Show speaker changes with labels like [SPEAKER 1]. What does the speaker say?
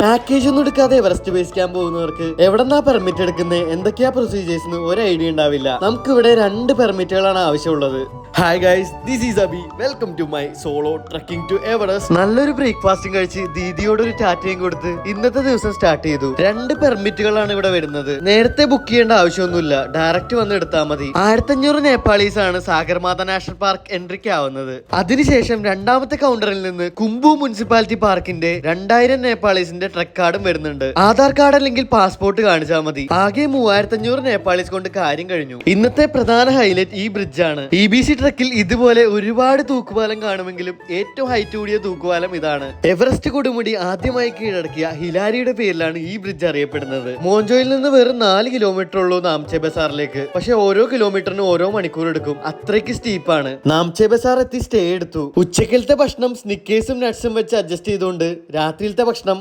[SPEAKER 1] Package ഒന്നും എടുക്കാതെ Everest base camp പോകുന്നവർക്ക് എവിടെന്നാ പെർമിറ്റ് എടുക്കുന്നത്, എന്തൊക്കെയാ പ്രൊസീജിയേഴ്സ് ഒരു ഐഡിയ ഉണ്ടാവില്ല. നമുക്ക് ഇവിടെ 2 പെർമിറ്റുകളാണ് ആവശ്യമുള്ളത്. Hi guys, this is Abi. Welcome to my solo trekking to Everest. നല്ലൊരു ബ്രേക്ക്ഫാസ്റ്റും കഴിച്ച് ദീദിയോട് ഒരു ടാറ്റയും കൊടുത്ത് ഇന്നത്തെ ദിവസം സ്റ്റാർട്ട് ചെയ്തു. 2 പെർമിറ്റുകളാണ് ഇവിടെ വരുന്നത്. നേരത്തെ ബുക്ക് ചെയ്യേണ്ട ആവശ്യമൊന്നുമില്ല, ഡയറക്റ്റ് വന്ന് എടുത്താൽ മതി. 1500 നേപ്പാളീസ് ആണ് സാഗർമാത നാഷണൽ പാർക്ക് എൻട്രിക്ക് ആവുന്നത്. അതിനുശേഷം രണ്ടാമത്തെ കൗണ്ടറിൽ നിന്ന് കുംബു മുനിസിപ്പാലിറ്റി പാർക്കിന്റെ 2000 നേപ്പാളീസിന്റെ ട്രക്ക് കാർഡും വരുന്നുണ്ട്. ആധാർ കാർഡ് അല്ലെങ്കിൽ പാസ്പോർട്ട് കാണിച്ചാൽ മതി. ആകെ 3500 നേപ്പാളീസ് കൊണ്ട് കാര്യം കഴിഞ്ഞു. ഇന്നത്തെ പ്രധാന ഹൈലൈറ്റ് ഈ ബ്രിഡ്ജാണ്. EBC ട്രക്കിൽ ഇതുപോലെ ഒരുപാട് തൂക്കുപാലം കാണുമെങ്കിലും ഏറ്റവും ഹൈറ്റ് കൂടിയ തൂക്കുപാലം ഇതാണ്. എവറസ്റ്റ് കൊടുമുടി ആദ്യമായി കീഴടക്കിയ ഹിലാരിയുടെ പേരിലാണ് ഈ ബ്രിഡ്ജ് അറിയപ്പെടുന്നത്. മോഞ്ചോയിൽ നിന്ന് വെറും 4 കിലോമീറ്റർ ഉള്ളൂ നാംചെ ബസാറിലേക്ക്. പക്ഷെ ഓരോ കിലോമീറ്ററിന് ഓരോ മണിക്കൂർ എടുക്കും, അത്രയ്ക്ക് സ്റ്റീപ്പാണ്. നാംചെ ബസാർ എത്തി സ്റ്റേ എടുത്തു. ഉച്ചക്കലത്തെ ഭക്ഷണം സ്നിക്കേഴ്സും നട്ട്സും വെച്ച് അഡ്ജസ്റ്റ് ചെയ്തുകൊണ്ട് രാത്രിയിലത്തെ ഭക്ഷണം